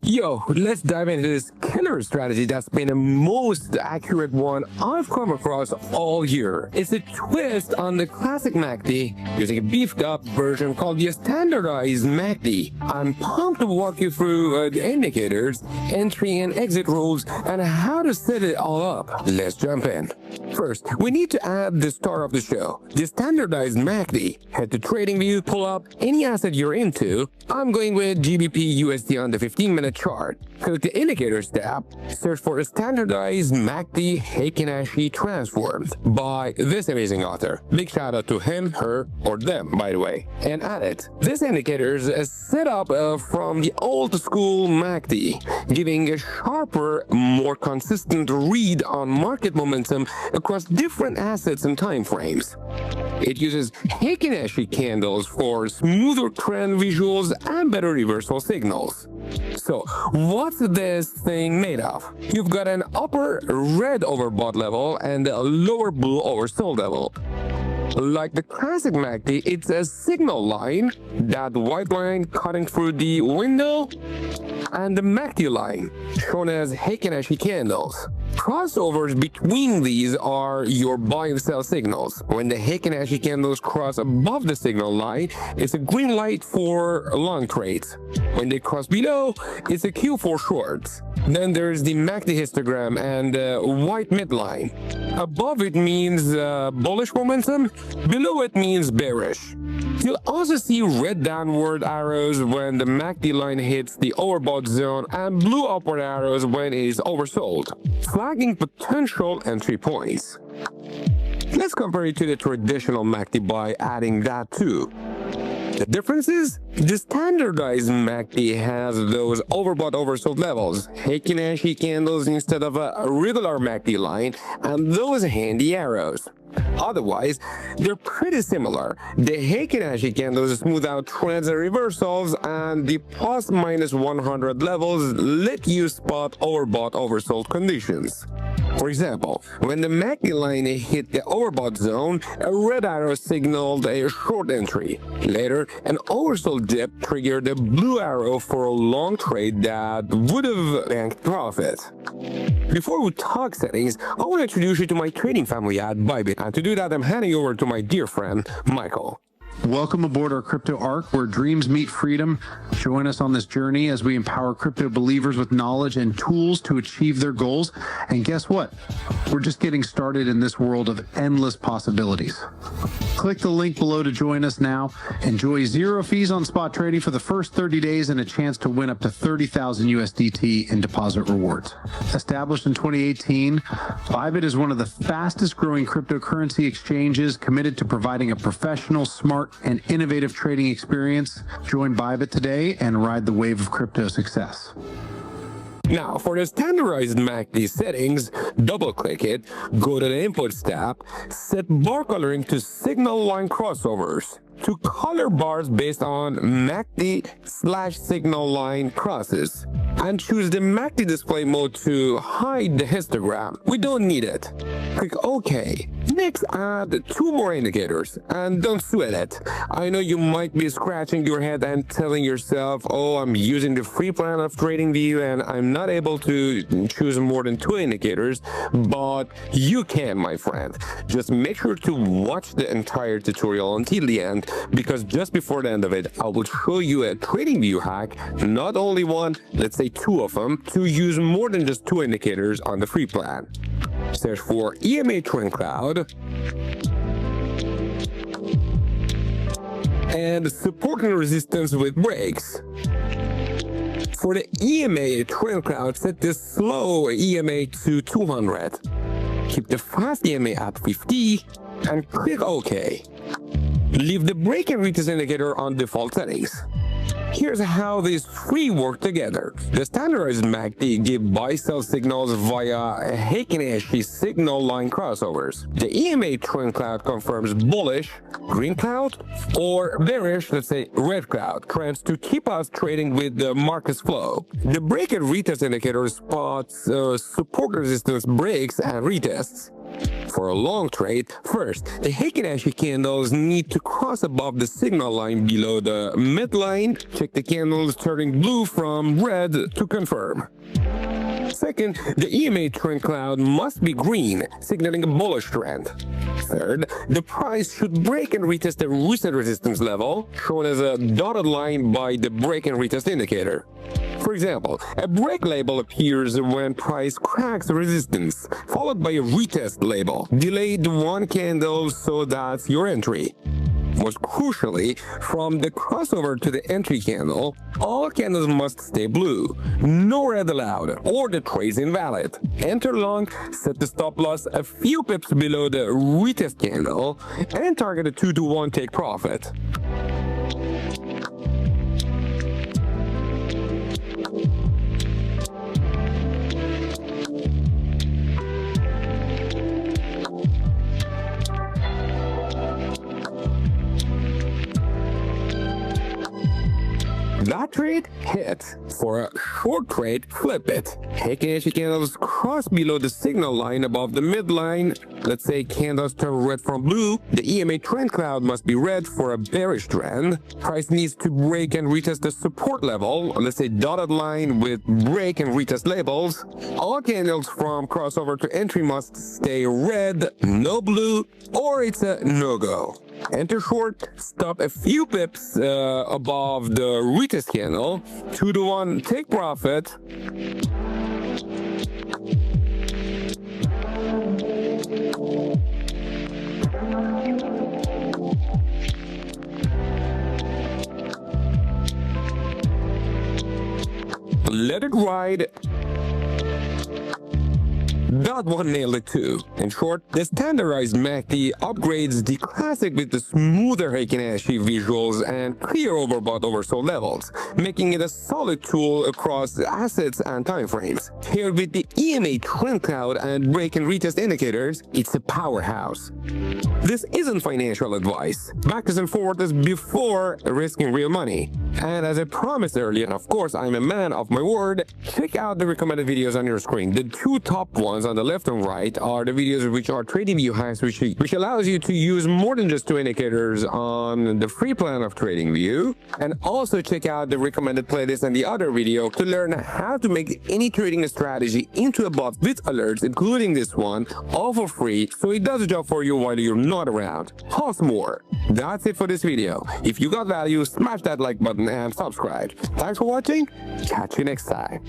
Yo, let's dive into this killer strategy that's been the most accurate one I've come across all year. It's a twist on the classic MACD using a beefed up version called the standardized MACD. I'm pumped to walk you through the indicators, entry and exit rules, and how to set it all up. Let's jump in. First, we need to add the star of the show, the standardized MACD. Head to TradingView, pull up any asset you're into. I'm going with GBP USD on the 15-minute chart. Click the Indicators tab, search for a standardized MACD Heikin-Ashi transformed by this amazing author. Big shout out to him, her, or them, by the way, and add it. This indicator is set up from the old school MACD, giving a sharper, more consistent read on market momentum across different assets and time frames. It uses Heikin-Ashi candles for smoother trend visuals and better reversal signals. So, what's this thing made of? You've got an upper red overbought level and a lower blue oversold level. Like the classic MACD, it's a signal line, that white line cutting through the window, and the MACD line, shown as Heikin-Ashi candles. Crossovers between these are your buy and sell signals. When the Heikin-Ashi candles cross above the signal line, it's a green light for long trades. When they cross below, it's a cue for shorts. Then there's the MACD histogram and white midline. Above it means bullish momentum, below it means bearish. You'll also see red downward arrows when the MACD line hits the overbought zone and blue upward arrows when it is oversold, flagging potential entry points. Let's compare it to the traditional MACD by adding that too. The difference is, the standardized MACD has those overbought oversold levels, Heikin-Ashi candles instead of a regular MACD line, and those handy arrows. Otherwise, they're pretty similar. The Heikin-Ashi candles smooth out trends and reversals, and the plus minus 100 levels let you spot overbought oversold conditions. For example, when the MACD line hit the overbought zone, a red arrow signaled a short entry. Later, an oversold dip triggered a blue arrow for a long trade that would have banked profit. Before we talk settings, I want to introduce you to my trading family at Bybit, and to do that, I'm handing over to my dear friend, Michael. Welcome aboard our crypto arc where dreams meet freedom. Join us on this journey as we empower crypto believers with knowledge and tools to achieve their goals. And guess what? We're just getting started in this world of endless possibilities. Click the link below to join us now. Enjoy zero fees on spot trading for the first 30 days and a chance to win up to 30,000 USDT in deposit rewards. Established in 2018, Bybit is one of the fastest growing cryptocurrency exchanges committed to providing a professional, smart, and innovative trading experience. Join Bybit today and ride the wave of crypto success. Now, for the standardized MACD settings, double-click it, go to the Inputs tab, set bar coloring to signal line crossovers, to color bars based on MACD/signal line crosses, and choose the MACD display mode to hide the histogram. We don't need it. Click OK. Next, add two more indicators, and don't sweat it. I know you might be scratching your head and telling yourself, oh, I'm using the free plan of TradingView and I'm not able to choose more than two indicators, but you can, my friend. Just make sure to watch the entire tutorial until the end, because just before the end of it, I will show you a TradingView hack, not only one, let's say two of them, to use more than just two indicators on the free plan. Search for EMA Trend Cloud and support and resistance with breaks. For the EMA Trend Cloud, set the slow EMA to 200. Keep the fast EMA at 50 and click OK. Leave the break and retest indicator on default settings. Here's how these three work together. The standardized MACD gives buy-sell signals via Heikin-Ashi signal line crossovers. The EMA trend cloud confirms bullish, green cloud, or bearish, let's say red cloud, trends to keep us trading with the market's flow. The break and retest indicator spots support resistance breaks and retests. For a long trade, first, the Heikin Ashi candles need to cross above the signal line below the midline. Check the candles turning blue from red to confirm. Second, the EMA trend cloud must be green, signaling a bullish trend. Third, the price should break and retest the recent resistance level, shown as a dotted line by the break and retest indicator. For example, a break label appears when price cracks resistance, followed by a retest label. Delayed one candle, so that's your entry. Most crucially, from the crossover to the entry candle, all candles must stay blue. No red allowed, or the trade's invalid. Enter long, set the stop loss a few pips below the retest candle, and target a 2-to-1 take profit. That trade hit. For a short trade, flip it. Heikin Ashi candles cross below the signal line above the midline. Let's say candles turn red from blue. The EMA trend cloud must be red for a bearish trend. Price needs to break and retest the support level. Let's say dotted line with break and retest labels. All candles from crossover to entry must stay red, no blue, or it's a no-go. Enter short, stop a few pips above the retest candle, 2-to-1 take profit. Let it ride. That one nailed it too. In short, the standardized MACD upgrades the classic with the smoother Heikin Ashi visuals and clear overbought oversold levels, making it a solid tool across assets and timeframes. Paired with the EMA trend cloud and break and retest indicators, it's a powerhouse. This isn't financial advice. Backwards and forwards before risking real money. And as I promised earlier, and of course I'm a man of my word, check out the recommended videos on your screen. The two top ones on the left and right are the videos which are TradingView hacks, which allows you to use more than just two indicators on the free plan of TradingView. And also check out the recommended playlist and the other video to learn how to make any trading strategy into a bot with alerts, including this one, all for free, so it does a job for you while you're not around. Plus more. That's it for this video. If you got value, smash that like button and subscribe. Thanks for watching. Catch you next time.